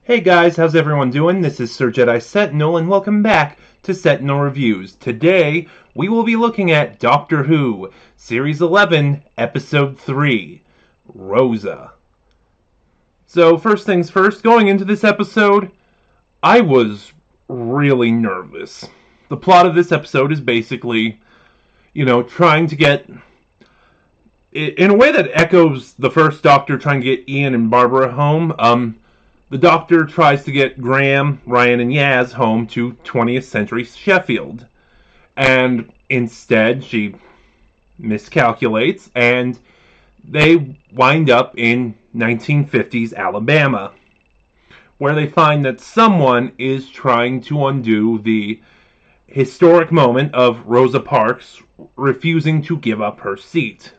Hey guys, how's everyone doing? This is Sir Jedi Sentinel, and welcome back to Sentinel Reviews. Today, we will be looking at Doctor Who, Series 11, Episode 3, Rosa. So, first things first, going into this episode, I was really nervous. The plot of this episode is basically, trying to get, in a way that echoes the first Doctor trying to get Ian and Barbara home. The Doctor tries to get Graham, Ryan, and Yaz home to 20th century Sheffield. And instead, she miscalculates, and they wind up in 1950s Alabama, where they find that someone is trying to undo the historic moment of Rosa Parks refusing to give up her seat.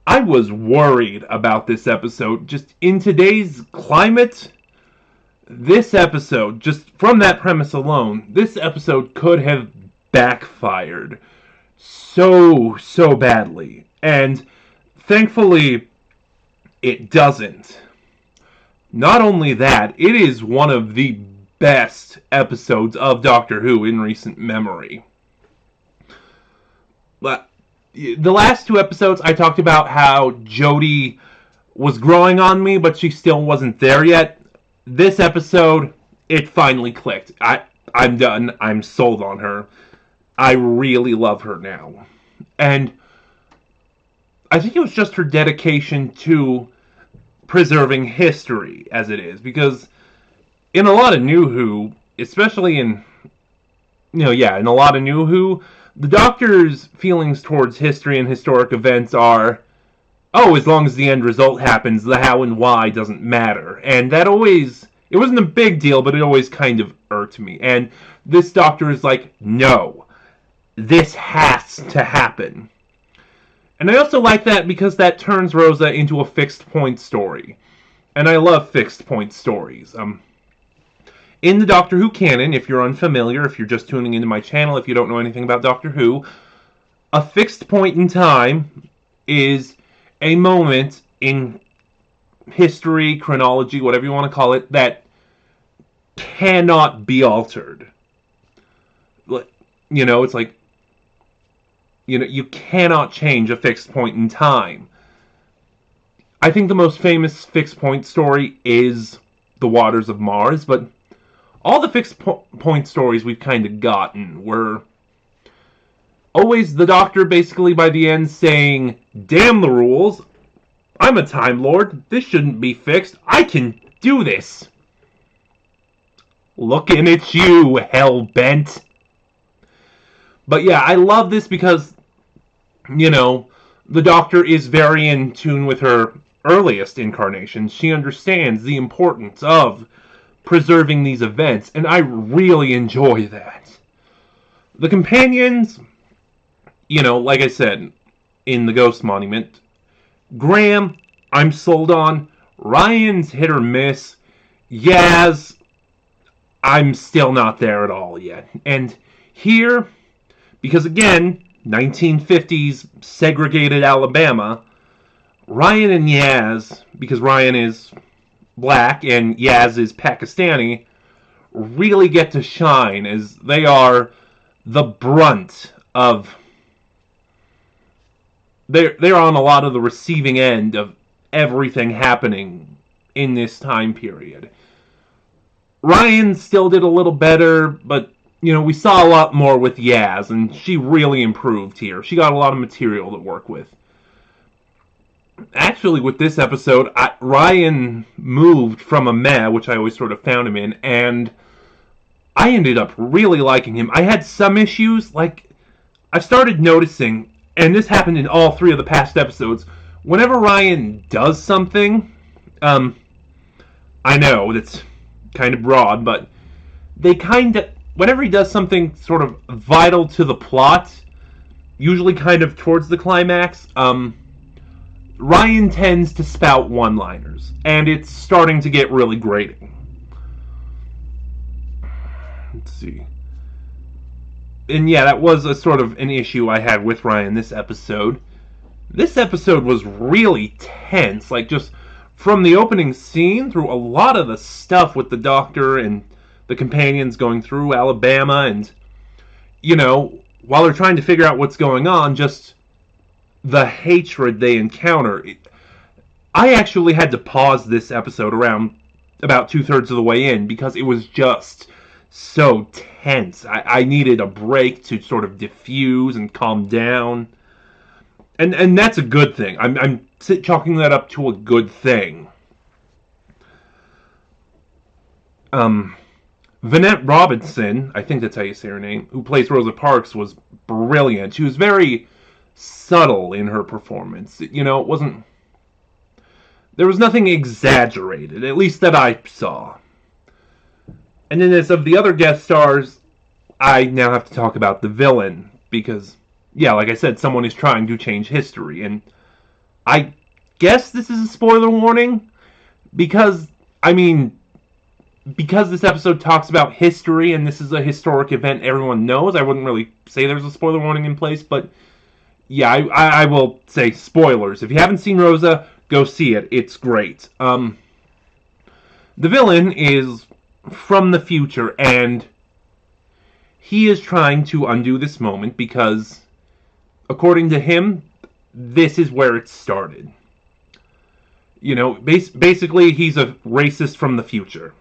I was worried about this episode. Just in today's climate, this episode, just from that premise alone, this episode could have backfired so badly. And thankfully, it doesn't. Not only that, it is one of the best episodes of Doctor Who in recent memory. But the last two episodes, I talked about how Jodie was growing on me, but she still wasn't there yet. This episode, it finally clicked. I'm done. I'm sold on her. I really love her now. And I think it was just her dedication to preserving history as it is. Because in a lot of New Who, especially in a lot of New Who, the Doctor's feelings towards history and historic events are, as long as the end result happens, the how and why doesn't matter. And that always, it wasn't a big deal, but it always kind of irked me. And this Doctor is like, no, this has to happen. And I also like that because that turns Rosa into a fixed point story. And I love fixed point stories. In the Doctor Who canon, if you're unfamiliar, if you're just tuning into my channel, if you don't know anything about Doctor Who, a fixed point in time is a moment in history, chronology, whatever you want to call it, that cannot be altered. It's like, you cannot change a fixed point in time. I think the most famous fixed point story is The Waters of Mars, but all the fixed point stories we've kind of gotten were always the Doctor basically by the end saying, damn the rules, I'm a Time Lord, this shouldn't be fixed, I can do this. Looking at you, hell-bent. But yeah, I love this because, the Doctor is very in tune with her earliest incarnations. She understands the importance of preserving these events, and I really enjoy that. The companions, like I said, in the Ghost Monument, Graham, I'm sold on. Ryan's hit or miss. Yaz, I'm still not there at all yet. And here, because again, 1950s segregated Alabama, Ryan and Yaz, because Ryan is black and Yaz is Pakistani, really get to shine as they are the brunt of, they're on a lot of the receiving end of everything happening in this time period. Ryan still did a little better, but we saw a lot more with Yaz, and she really improved here. She got a lot of material to work with. Actually, with this episode, Ryan moved from a meh, which I always sort of found him in, and I ended up really liking him. I had some issues, like, I've started noticing, and this happened in all three of the past episodes, whenever Ryan does something, I know that's kind of broad, but whenever he does something sort of vital to the plot, usually kind of towards the climax, Ryan tends to spout one-liners, and it's starting to get really grating. Let's see. And yeah, that was a sort of an issue I had with Ryan this episode. This episode was really tense, like just from the opening scene through a lot of the stuff with the Doctor and the companions going through Alabama, and while they're trying to figure out what's going on, just the hatred they encounter. I actually had to pause this episode around about 2/3 of the way in because it was just so tense. I needed a break to sort of diffuse and calm down. And that's a good thing. I'm chalking that up to a good thing. Vanette Robinson, I think that's how you say her name, who plays Rosa Parks, was brilliant. She was very subtle in her performance. It wasn't... There was nothing exaggerated, at least that I saw. And then as of the other guest stars, I now have to talk about the villain, because, yeah, like I said, someone is trying to change history, and I guess this is a spoiler warning, because this episode talks about history, and this is a historic event everyone knows, I wouldn't really say there's a spoiler warning in place, but yeah, I will say spoilers. If you haven't seen Rosa, go see it. It's great. The villain is from the future, and he is trying to undo this moment because, according to him, this is where it started. Basically, he's a racist from the future.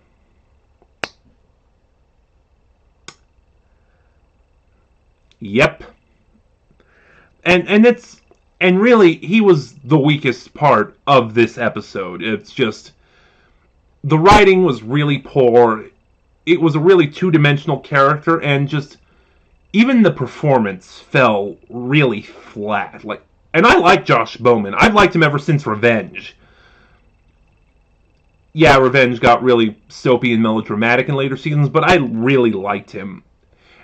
Yep. And really, he was the weakest part of this episode. It's just, the writing was really poor. It was a really two-dimensional character, and just, even the performance fell really flat. And I like Josh Bowman. I've liked him ever since Revenge. Yeah, Revenge got really soapy and melodramatic in later seasons, but I really liked him.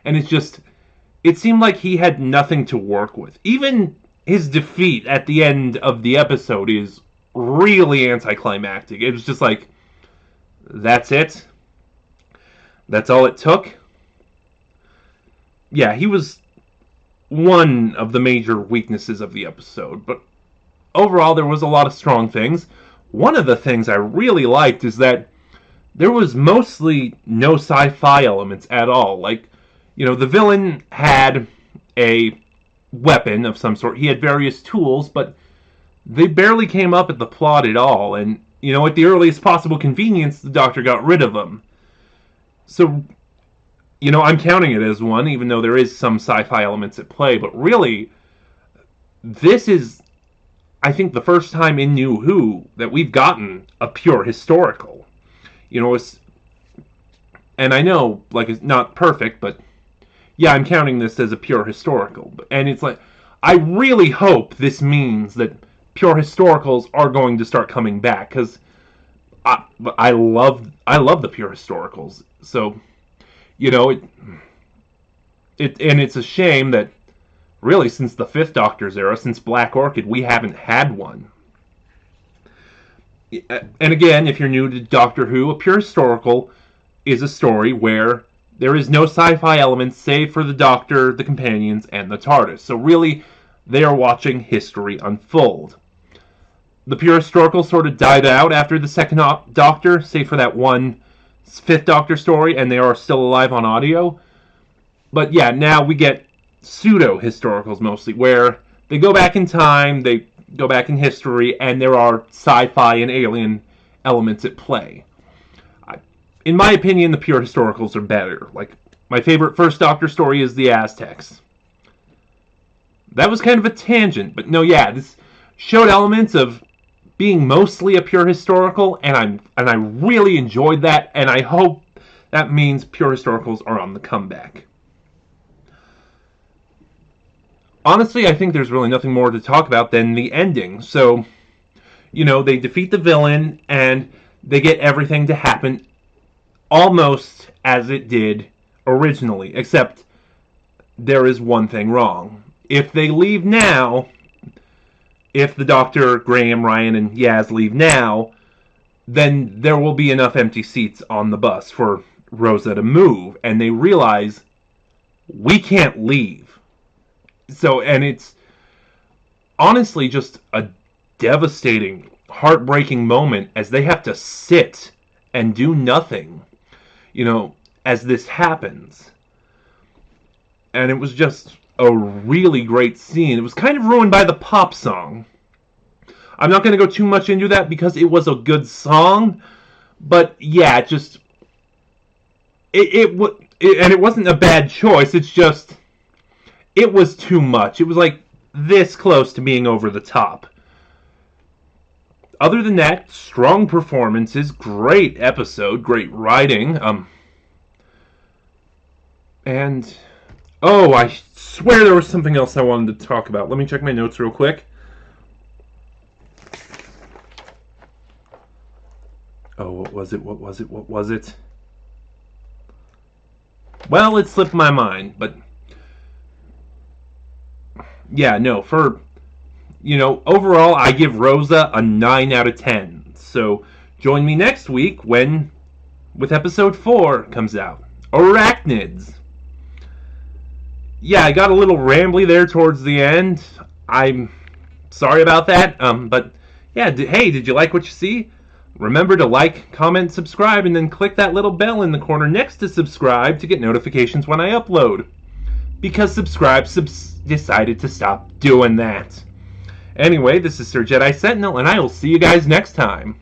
And it seemed like he had nothing to work with. Even his defeat at the end of the episode is really anticlimactic. It was just like, that's it? That's all it took? Yeah, he was one of the major weaknesses of the episode, but overall there was a lot of strong things. One of the things I really liked is that there was mostly no sci-fi elements at all. The villain had a weapon of some sort. He had various tools, but they barely came up at the plot at all. And, at the earliest possible convenience, the Doctor got rid of them. So, I'm counting it as one, even though there is some sci-fi elements at play. But really, this is, I think, the first time in New Who that we've gotten a pure historical. And I know, it's not perfect, but yeah, I'm counting this as a pure historical. And it's like, I really hope this means that pure historicals are going to start coming back, because I love the pure historicals. So, and it's a shame that really since the Fifth Doctor's era, since Black Orchid, we haven't had one. And again, if you're new to Doctor Who, a pure historical is a story where there is no sci-fi elements save for the Doctor, the companions, and the TARDIS. So really, they are watching history unfold. The pure historical sort of died out after the second Doctor, save for that one Fifth Doctor story, and they are still alive on audio. But yeah, now we get pseudo-historicals mostly, where they go back in time, they go back in history, and there are sci-fi and alien elements at play. In my opinion, the pure historicals are better. My favorite First Doctor story is the Aztecs. That was kind of a tangent, but no, yeah, this showed elements of being mostly a pure historical, and I really enjoyed that, and I hope that means pure historicals are on the comeback. Honestly, I think there's really nothing more to talk about than the ending. So, they defeat the villain, and they get everything to happen almost as it did originally, except there is one thing wrong. If they leave now, if the Doctor, Graham, Ryan, and Yaz leave now, then there will be enough empty seats on the bus for Rosa to move, and they realize we can't leave. So, and it's honestly just a devastating heartbreaking moment as they have to sit and do nothing, as this happens. And it was just a really great scene. It was kind of ruined by the pop song. I'm not going to go too much into that because it was a good song, but yeah, it wasn't a bad choice. It's just it was too much. It was like this close to being over the top. Other than that, strong performances, great episode, great writing. And oh, I swear there was something else I wanted to talk about. Let me check my notes real quick. Oh, what was it? Well, it slipped my mind, but yeah, no, overall, I give Rosa a 9 out of 10. So join me next week with episode 4 comes out. Arachnids. Yeah, I got a little rambly there towards the end. I'm sorry about that. But yeah, hey, did you like what you see? Remember to like, comment, subscribe, and then click that little bell in the corner next to subscribe to get notifications when I upload. Because subscribe decided to stop doing that. Anyway, this is Sir Jedi Sentinel, and I will see you guys next time.